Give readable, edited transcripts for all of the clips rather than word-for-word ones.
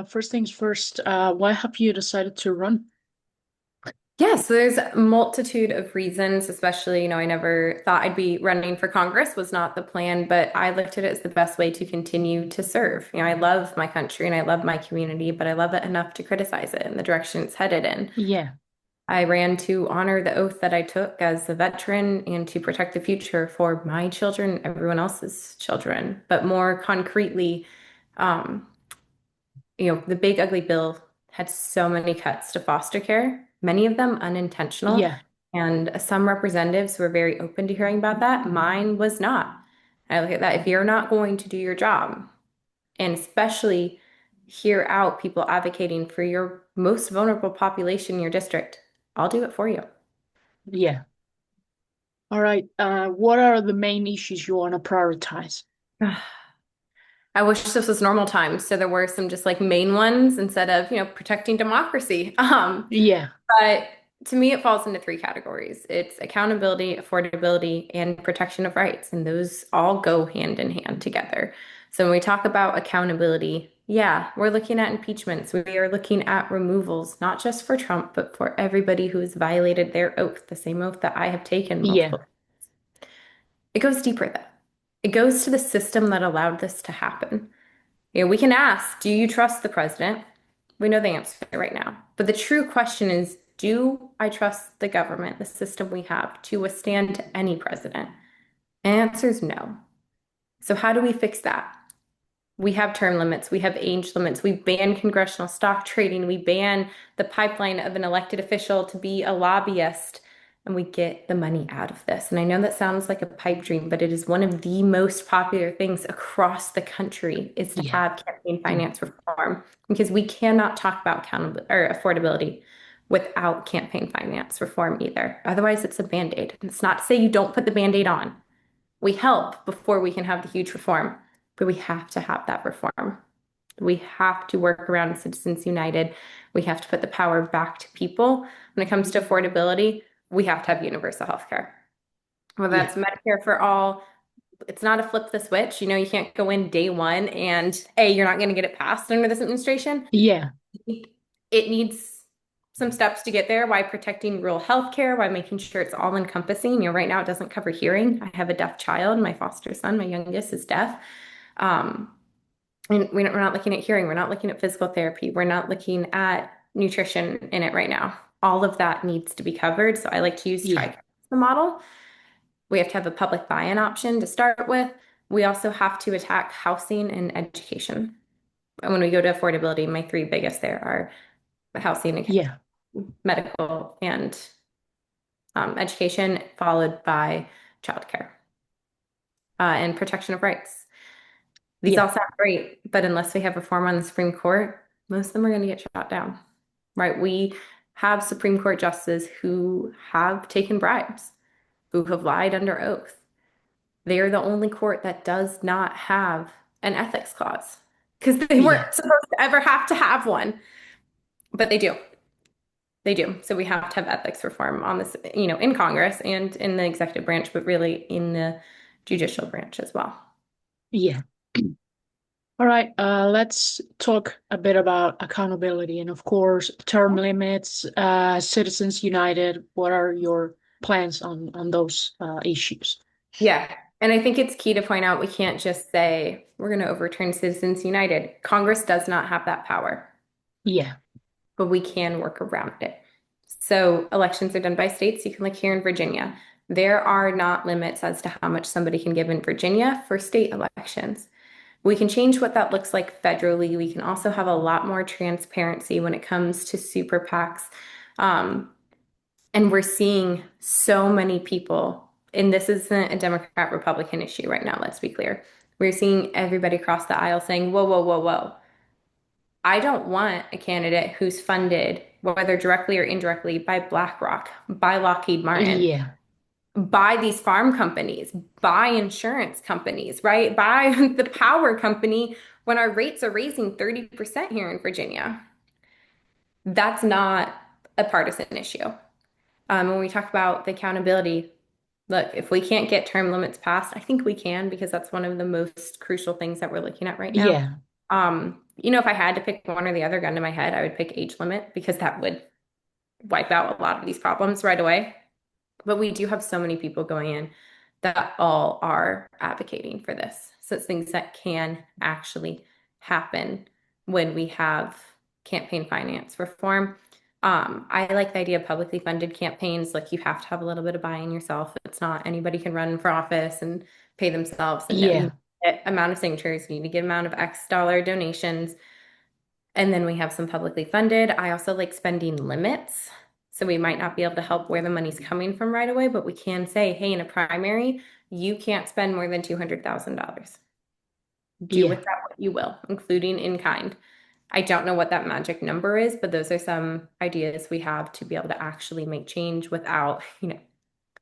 First things first, why have you decided to run? Yeah, so there's a multitude of reasons, especially, I never thought I'd be running for Congress was not the plan, but I looked at it as the best way to continue to serve. I love my country and I love my community, but I love it enough to criticize it and the direction it's headed in. Yeah, I ran to honor the oath that I took as a veteran and to protect the future for my children, everyone else's children. But more concretely, um, the big ugly bill had so many cuts to foster care, many of them unintentional. yeah, And some representatives were very open to hearing about that. Mine was not. I look at that. If you're not going to do your job, and especially hear out people advocating for your most vulnerable population in your district, I'll do it for you. yeah. All right. What are the main issues you want to prioritize? I wish this was normal times, so there were some just like main ones instead of, protecting democracy. Yeah, But to me, it falls into three categories. It's accountability, affordability, and protection of rights. And those all go hand in hand together. So when we talk about accountability, yeah, we're looking at impeachments. We are looking at removals, not just for Trump, but for everybody who has violated their oath, the same oath that I have taken yeah, multiple. It goes deeper though. It goes to the system that allowed this to happen. We can ask, do you trust the president? We know the answer right now. But the true question is, do I trust the government, the system we have, to withstand any president? And the answer is no. So how do we fix that? We have term limits, we have age limits, we ban congressional stock trading, we ban the pipeline of an elected official to be a lobbyist, and we get the money out of this. And I know that sounds like a pipe dream, but it is one of the most popular things across the country is to yeah, have campaign finance reform because we cannot talk about accountability or affordability without campaign finance reform either. Otherwise, it's a band-aid. And it's not to say you don't put the band-aid on. We help before we can have the huge reform, but we have to have that reform. We have to work around Citizens United. We have to put the power back to people. When it comes to affordability, we have to have universal health care. Whether yeah, that's Medicare for all, it's not a flip the switch. You can't go in day one and, A, you're not going to get it passed under this administration. yeah, It needs some steps to get there while protecting rural health care, while making sure it's all encompassing. Right now it doesn't cover hearing. I have a deaf child. My foster son, my youngest, is deaf. Um, and we're not looking at hearing. We're not looking at physical therapy. We're not looking at nutrition in it right now. All of that needs to be covered. So I like to use yeah, TRICARE as the model. We have to have a public buy-in option to start with. We also have to attack housing and education. And when we go to affordability, my three biggest there are housing, yeah, medical, and education, followed by childcare and protection of rights. These yeah, all sound great, but unless we have reform on the Supreme Court, most of them are going to get shot down, right? We have Supreme Court justices who have taken bribes, who have lied under oath. They are the only court that does not have an ethics clause because they yeah, weren't supposed to ever have to have one, but they do. They do. So we have to have ethics reform on this, in Congress and in the executive branch, but really in the judicial branch as well. yeah. All right, let's talk a bit about accountability and, of course, term limits, Citizens United. What are your plans on those issues? Yeah. And I think it's key to point out we can't just say we're going to overturn Citizens United. Congress does not have that power, Yeah, but we can work around it. So elections are done by states. You can look here in Virginia. There are not limits as to how much somebody can give in Virginia for state elections. We can change what that looks like federally. We can also have a lot more transparency when it comes to super PACs. Um, and we're seeing so many people, and this isn't a Democrat Republican issue right now, let's be clear. We're seeing everybody across the aisle saying, whoa, whoa, whoa, whoa. I don't want a candidate who's funded, whether directly or indirectly, by BlackRock, by Lockheed Martin, yeah, by these farm companies, by insurance companies, right? By the power company when our rates are raising 30% here in Virginia. That's not a partisan issue. When we talk about the accountability, look, if we can't get term limits passed, I think we can because that's one of the most crucial things that we're looking at right now. yeah. If I had to pick one or the other, gun to my head, I would pick age limit because that would wipe out a lot of these problems right away. But we do have so many people going in that all are advocating for this. So it's things that can actually happen when we have campaign finance reform. I like the idea of publicly funded campaigns. Like you have to have a little bit of buy-in yourself. It's not anybody can run for office and pay themselves. And no, you need Yeah. to get amount of signatures, you need to get amount of X dollar donations. And then we have some publicly funded. I also like spending limits. So we might not be able to help where the money's coming from right away, but we can say, hey, in a primary, you can't spend more than $200,000. Do with Yeah. that what you will, including in kind. I don't know what that magic number is, but those are some ideas we have to be able to actually make change without,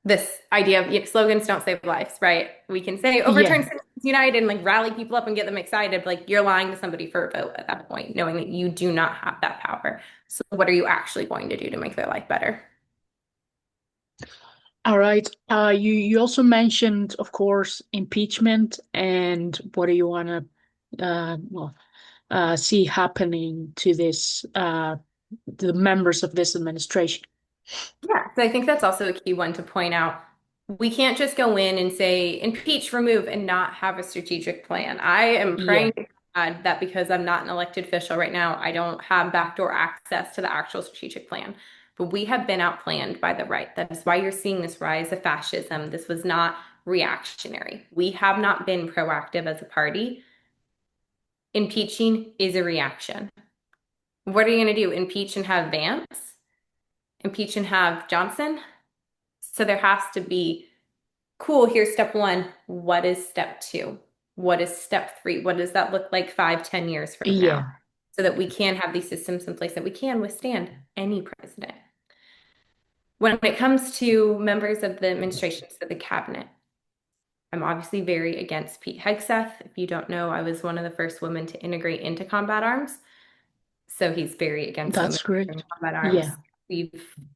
this idea of slogans don't save lives, right? We can say overturn Yeah. Citizens United and like rally people up and get them excited. But, like you're lying to somebody for a vote at that point, knowing that you do not have that power. So what are you actually going to do to make their life better? All right. You also mentioned, of course, impeachment and what do you want to see happening to this the members of this administration? Yeah, so I think that's also a key one to point out. We can't just go in and say impeach, remove, and not have a strategic plan. I am Yeah. praying to God that because I'm not an elected official right now, I don't have backdoor access to the actual strategic plan. But we have been outplanned by the right. That is why you're seeing this rise of fascism. This was not reactionary. We have not been proactive as a party. Impeaching is a reaction. What are you going to do? Impeach and have Vance? Impeach and have Johnson? So there has to be, cool, here's step one. What is step two? What is step three? What does that look like 5, 10 years from now? Yeah. So that we can have these systems in place that we can withstand any president. When it comes to members of the administration, so the cabinet, I'm obviously very against Pete Hegseth. If you don't know, I was one of the first women to integrate into combat arms. So he's very against women That's in great. combat arms. Yeah.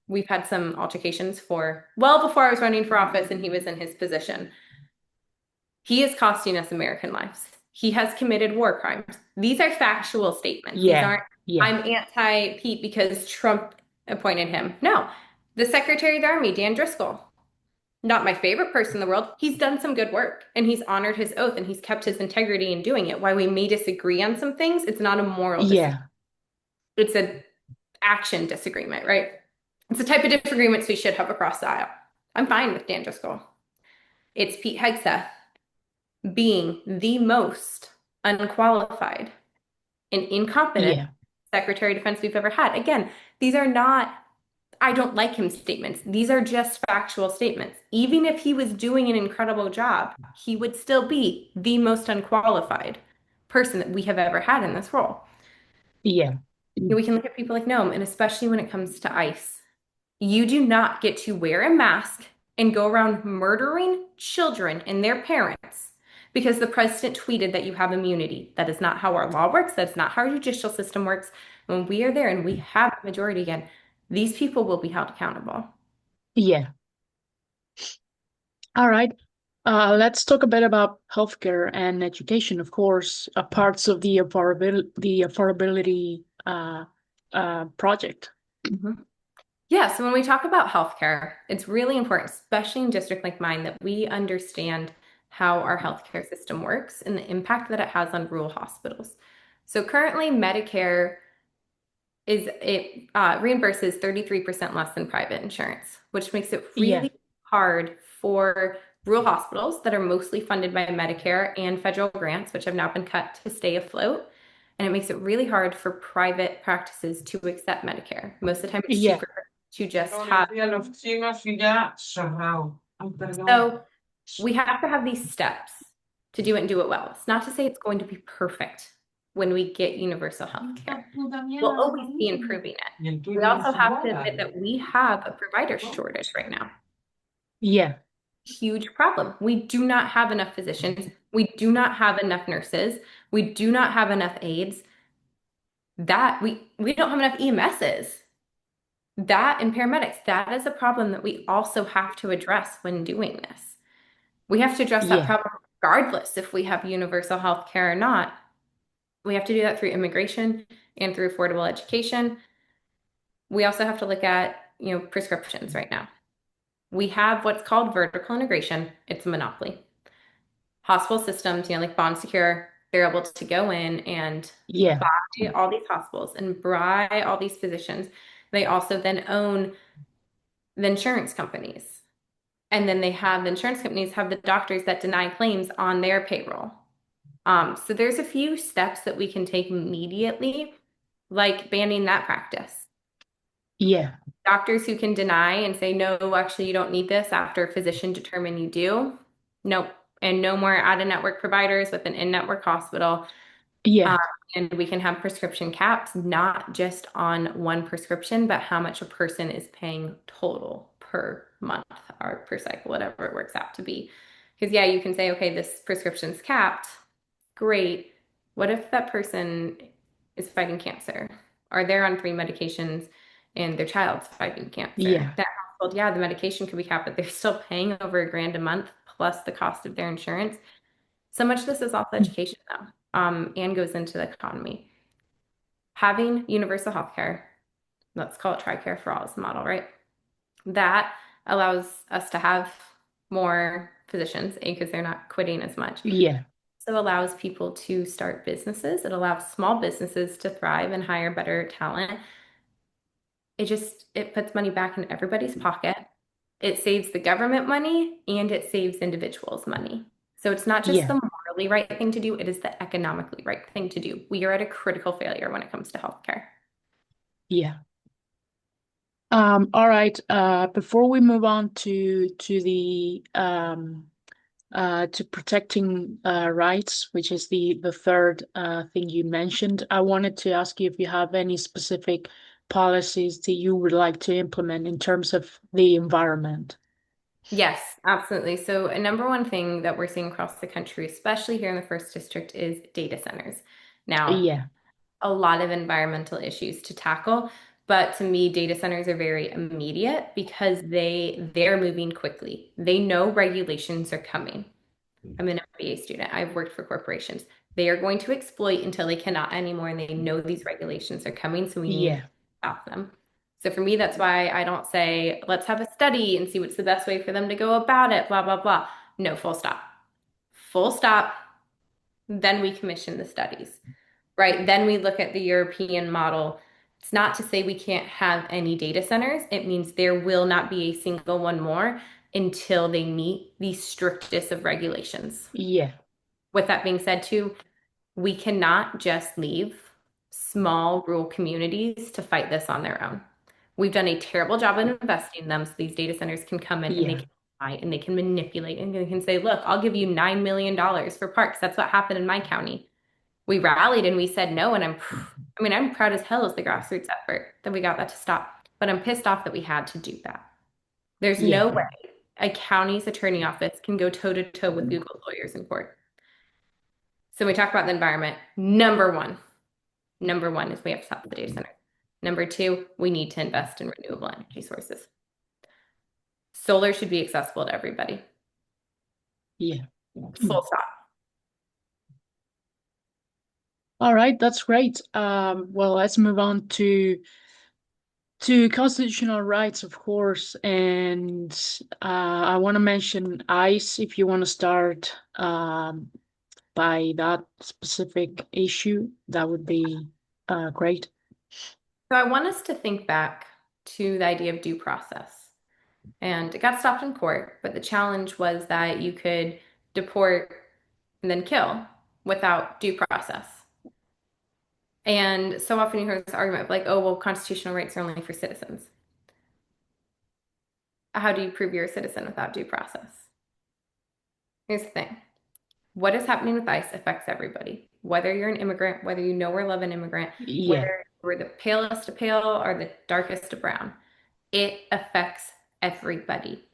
We've had some altercations for well before I was running for office and he was in his position. He is costing us American lives. He has committed war crimes. These are factual statements. These Yeah. aren't, Yeah. I'm anti Pete because Trump appointed him. No, the Secretary of the Army, Dan Driscoll, not my favorite person in the world. He's done some good work and he's honored his oath and he's kept his integrity in doing it. While we may disagree on some things, it's not a moral disagreement. Yeah. It's an action disagreement, right? It's the type of disagreements we should have across the aisle. I'm fine with Dan Driscoll. It's Pete Hegseth being the most unqualified and incompetent Yeah. Secretary of Defense we've ever had. Again, these are not, I don't like him statements. These are just factual statements. Even if he was doing an incredible job, he would still be the most unqualified person that we have ever had in this role. Yeah. We can look at people like Noam, and especially when it comes to ICE. You do not get to wear a mask and go around murdering children and their parents because the president tweeted that you have immunity. That is not how our law works. That's not how our judicial system works. When we are there and we have a majority again, these people will be held accountable. Yeah. All right. Let's talk a bit about healthcare and education, of course, parts of the affordability project. Mhm. Yeah, so when we talk about healthcare, it's really important, especially in a district like mine, that we understand how our healthcare system works and the impact that it has on rural hospitals. So currently, Medicare reimburses 33% less than private insurance, which makes it Yeah. really hard for rural hospitals that are mostly funded by Medicare and federal grants, which have now been cut to stay afloat. And it makes it really hard for private practices to accept Medicare. Most of the time, it's Yeah. cheaper to just have. So we have to have these steps to do it and do it well. It's not to say it's going to be perfect when we get universal health care. We'll always be improving it. We also have to admit that we have a provider shortage right now. Yeah. Huge problem. We do not have enough physicians. We do not have enough nurses. We do not have enough aides. That we don't have enough EMSs. That and paramedics. That is a problem that we also have to address when doing this. We have to address that Yeah. problem regardless if we have universal health care or not. We have to do that through immigration and through affordable education. We also have to look at, prescriptions right now. We have what's called vertical integration. It's a monopoly. Hospital systems, like Bond Secure, they're able to go in and Yeah. buy all these hospitals and buy all these physicians. They also then own the insurance companies. And then the insurance companies have the doctors that deny claims on their payroll. So there's a few steps that we can take immediately, like banning that practice. Yeah. Doctors who can deny and say, no, actually, you don't need this after a physician determine you do. Nope. And no more out-of-network providers with an in-network hospital. Um, Yeah. and we can have prescription caps, not just on one prescription, but how much a person is paying total per month or per cycle, whatever it works out to be. Because, yeah, you can say, okay, this prescription's capped. Great. What if that person is fighting cancer? Or they're on three medications and their child's fighting cancer? Yeah. That household, yeah, the medication could be capped, but they're still paying over $1,000 a month plus the cost of their insurance. So much of this is also education, though, and goes into the economy. Having universal healthcare, let's call it TRICARE for all is the model, right? That allows us to have more physicians, A, because they're not quitting as much. Yeah. So allows people to start businesses. It allows small businesses to thrive and hire better talent. It puts money back in everybody's pocket. It saves the government money and it saves individuals money. So it's not just Yeah. the morally right thing to do, it is the economically right thing to do. We are at a critical failure when it comes to healthcare. Yeah. All right. Before we move on to protecting rights, which is the third thing you mentioned, I wanted to ask you if you have any specific policies that you would like to implement in terms of the environment. Yes, absolutely. So, a number one thing that we're seeing across the country, especially here in the first district, is data centers. Now, Yeah. a lot of environmental issues to tackle, but to me, data centers are very immediate because they're moving quickly. They know regulations are coming. I'm an MBA student. I've worked for corporations. They are going to exploit until they cannot anymore, and they know these regulations are coming, so we need to Yeah. stop them. So for me, that's why I don't say, let's have a study and see what's the best way for them to go about it, blah, blah, blah. No, full stop. Full stop. Then we commission the studies, right? Then we look at the European model. It's not to say we can't have any data centers. It means there will not be a single one more until they meet the strictest of regulations. Yeah. With that being said, too, we cannot just leave small rural communities to fight this on their own. We've done a terrible job in investing in them so these data centers can come in and they Yeah. can buy and they can manipulate and they can say, look, I'll give you $9 million for parks. That's what happened in my county. We rallied and we said no, and I'm proud as hell as the grassroots effort that we got that to stop. But I'm pissed off that we had to do that. There's no Yeah. way a county's attorney office can go toe to toe with Google lawyers in court. So we talk about the environment. Number one is we have to stop the data center. Number two, we need to invest in renewable energy sources. Solar should be accessible to everybody. Yeah. Full stop. All right, that's great. Well, let's move on to constitutional rights, of course, and I want to mention ICE if you want to start by that specific issue, that would be great. So I want us to think back to the idea of due process. And it got stopped in court, but the challenge was that you could deport and then kill without due process. And so often you hear this argument of like, oh, well, constitutional rights are only for citizens. How do you prove you're a citizen without due process? Here's the thing. What is happening with ICE affects everybody, whether you're an immigrant, whether you know or love an immigrant, Yeah, whether we're the palest of pale or the darkest of brown. It affects everybody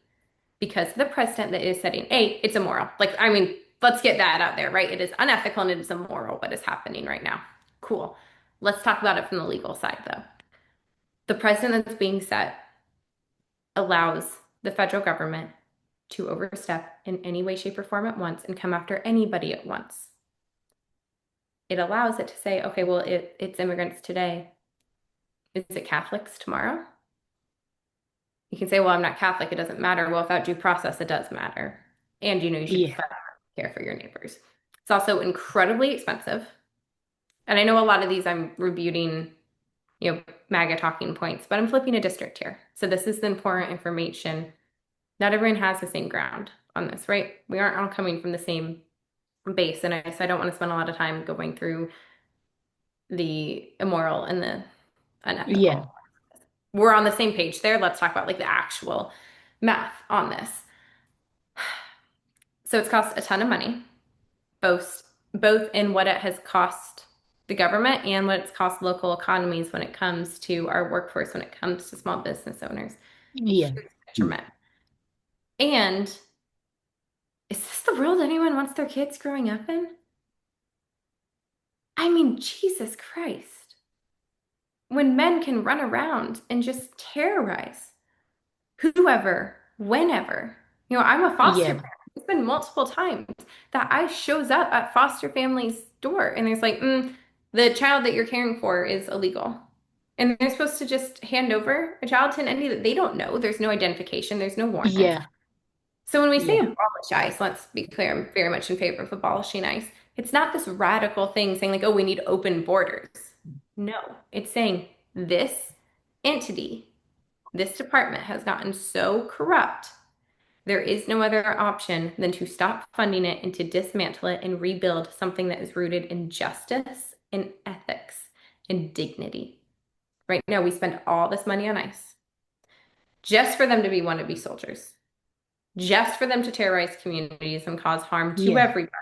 because the president that is setting, it's immoral. Let's get that out there, right? It is unethical and it is immoral what is happening right now. Cool. Let's talk about it from the legal side, though. The president that's being set allows the federal government to overstep in any way, shape, or form at once and come after anybody at once. it allows it to say, okay, well, it's immigrants today. Is it Catholics tomorrow? You can say, well, I'm not Catholic, it doesn't matter. Well, without due process, it does matter. And you should Yeah. care for your neighbors. It's also incredibly expensive. And I know a lot of these I'm rebuting, MAGA talking points, but I'm flipping a district here. So this is the important information. Not everyone has the same ground on this, right? We aren't all coming from the same base. And so I don't want to spend a lot of time going through the immoral and the Yeah. unethical. We're on the same page there. Let's talk about like the actual math on this. So it's cost a ton of money, both in what it has cost the government and what it's cost local economies when it comes to our workforce, when it comes to small business owners. Yeah. Huge detriment. And is this the world anyone wants their kids growing up in? I mean, Jesus Christ. When men can run around and just terrorize whoever, whenever. I'm a foster Yeah. parent. It's been multiple times that I shows up at foster family's door and there's like, the child that you're caring for is illegal. And they're supposed to just hand over a child to an entity that they don't know. There's no identification, there's no warrant. Yeah. So when we say Yeah. abolish ICE, let's be clear, I'm very much in favor of abolishing ICE. It's not this radical thing saying like, oh, we need open borders. No, it's saying this entity, this department has gotten so corrupt, there is no other option than to stop funding it and to dismantle it and rebuild something that is rooted in justice and ethics and dignity. Right now, we spend all this money on ICE just for them to be wannabe soldiers, just for them to terrorize communities and cause harm to Yeah. everybody.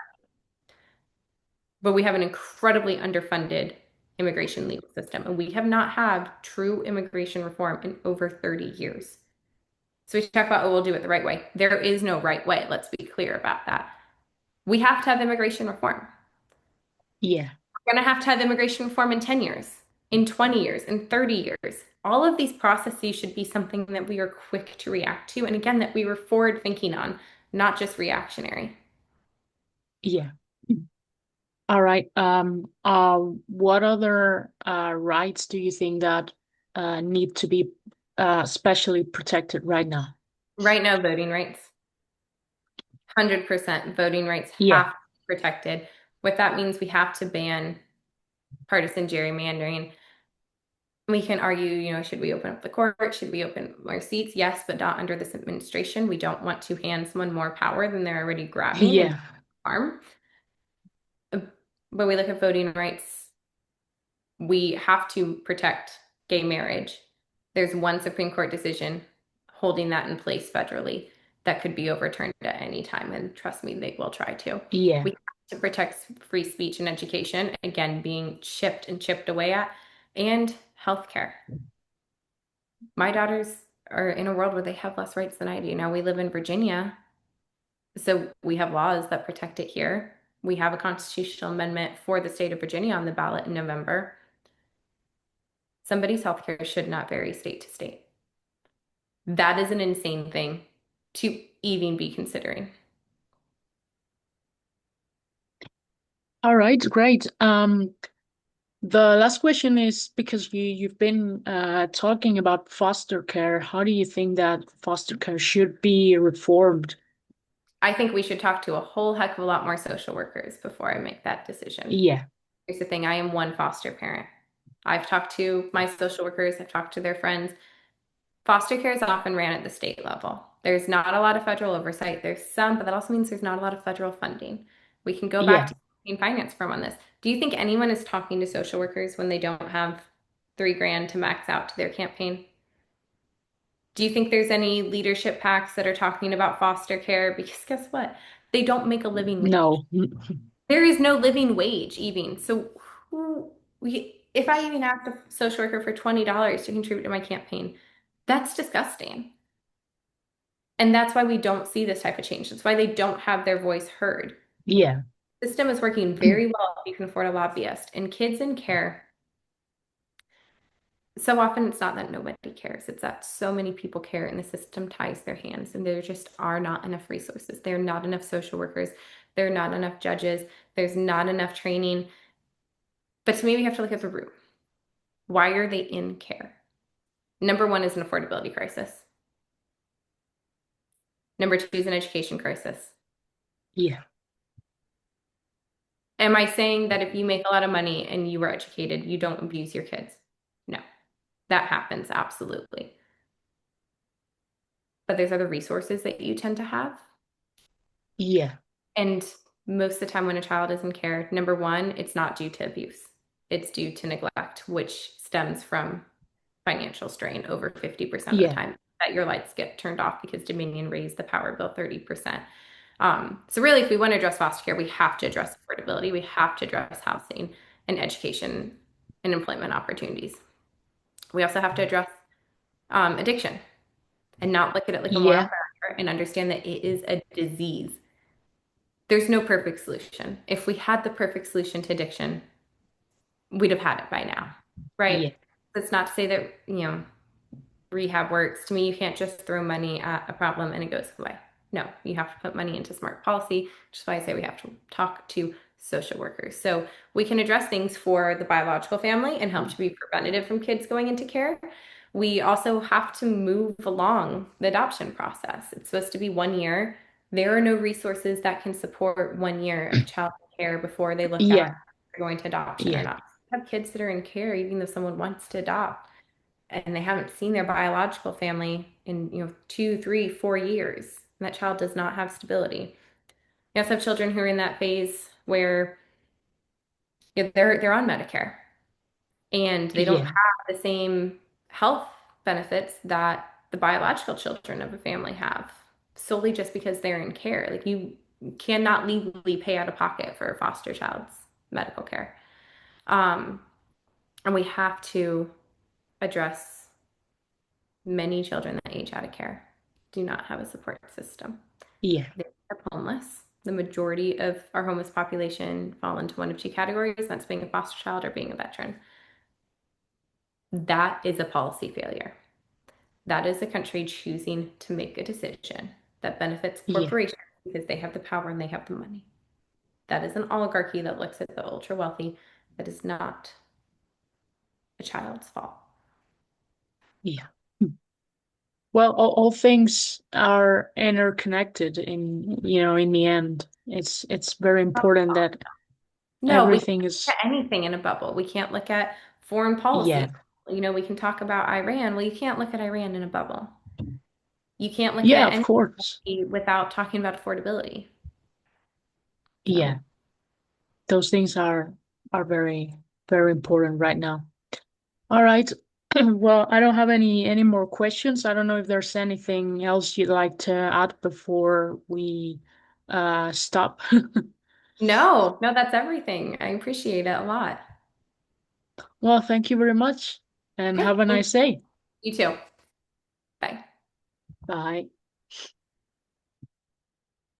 But we have an incredibly underfunded immigration legal system, and we have not had true immigration reform in over 30 years. So we talk about, oh, we'll do it the right way. There is no right way. Let's be clear about that. We have to have immigration reform. Yeah. We're going to have immigration reform in 10 years, in 20 years, in 30 years. All of these processes should be something that we are quick to react to. And again, that we were forward thinking on, not just reactionary. Yeah. All right. What other rights do you think that need to be specially protected right now? Right now, voting rights, 100% voting rights have Yeah. to be protected. What that means, we have to ban partisan gerrymandering. We can argue, should we open up the court? Should we open more seats? Yes, but not under this administration. We don't want to hand someone more power than they're already grabbing and Yeah. harm. But we look at voting rights, we have to protect gay marriage. There's one Supreme Court decision holding that in place federally that could be overturned at any time. And trust me, they will try to. Yeah. We have to protect free speech and education, again, being chipped and chipped away at, and healthcare. My daughters are in a world where they have less rights than I do. Now we live in Virginia, so we have laws that protect it here. We have a constitutional amendment for the state of Virginia on the ballot in November. Somebody's healthcare should not vary state to state. That is an insane thing to even be considering. All right, great. The last question is because you've been talking about foster care. How do you think that foster care should be reformed? I think we should talk to a whole heck of a lot more social workers before I make that decision. Yeah. Here's the thing, I am one foster parent. I've talked to my social workers, I've talked to their friends. Foster care is often ran at the state level. There's not a lot of federal oversight. There's some, but that also means there's not a lot of federal funding. We can go back Yeah. to finance firm on this. Do you think anyone is talking to social workers when they don't have 3 grand to max out to their campaign? Do you think there's any leadership packs that are talking about foster care? Because guess what? They don't make a living wage. No. There is no living wage even. So if I even asked a social worker for $20 to contribute to my campaign, that's disgusting. And that's why we don't see this type of change. That's why they don't have their voice heard. Yeah. The system is working very well if you can afford a lobbyist. And kids in care, so often it's not that nobody cares. It's that so many people care and the system ties their hands and there just are not enough resources. There are not enough social workers. There are not enough judges. There's not enough training. But to me, we have to look at the root. Why are they in care? Number one is an affordability crisis. Number two is an education crisis. Yeah. Am I saying that if you make a lot of money and you are educated, you don't abuse your kids? No, that happens absolutely. But there's other resources that you tend to have. Yeah. And most of the time when a child is in care, number one, it's not due to abuse. It's due to neglect, which stems from financial strain over 50% of the Yeah. time that your lights get turned off because Dominion raised the power bill 30%. So really, if we want to address foster care, we have to address affordability. We have to address housing and education and employment opportunities. We also have to address addiction and not look at it like a moral Yeah. failure and understand that it is a disease. There's no perfect solution. If we had the perfect solution to addiction, we'd have had it by now, right? Yeah. That's not to say that, rehab works. To me, you can't just throw money at a problem and it goes away. No, you have to put money into smart policy, which is why I say we have to talk to social workers. So we can address things for the biological family and help to be preventative from kids going into care. We also have to move along the adoption process. It's supposed to be 1 year. There are no resources that can support 1 year of child care before they look at Yeah. going to adoption or Yeah. not. We have kids that are in care even though someone wants to adopt and they haven't seen their biological family in 2, 3, 4 years. And that child does not have stability. We also have children who are in that phase where they're on Medicare and they don't Yeah. have the same health benefits that the biological children of a family have solely just because they're in care. Like you cannot legally pay out of pocket for a foster child's medical care. Um, and we have to address many children that age out of care do not have a support system. Yeah. They are homeless. The majority of our homeless population fall into one of two categories, that's being a foster child or being a veteran. That is a policy failure. That is a country choosing to make a decision that benefits Yeah. corporations because they have the power and they have the money. That is an oligarchy that looks at the ultra wealthy. That is not a child's fault. Yeah. Well, all things are interconnected in the end. It's very important that No, we can't everything look is, at anything in a bubble. We can't look at foreign policy. yeah. We can talk about Iran. Well, you can't look at Iran in a bubble. You can't look Yeah, at of course. anything without talking about affordability. So, Yeah. Those things are very, very important right now. All right. Well, I don't have any more questions. I don't know if there's anything else you'd like to add before we stop. no, no, that's everything. I appreciate it a lot. Well, thank you very much and Okay, have a thank nice day. you too. Bye. Bye.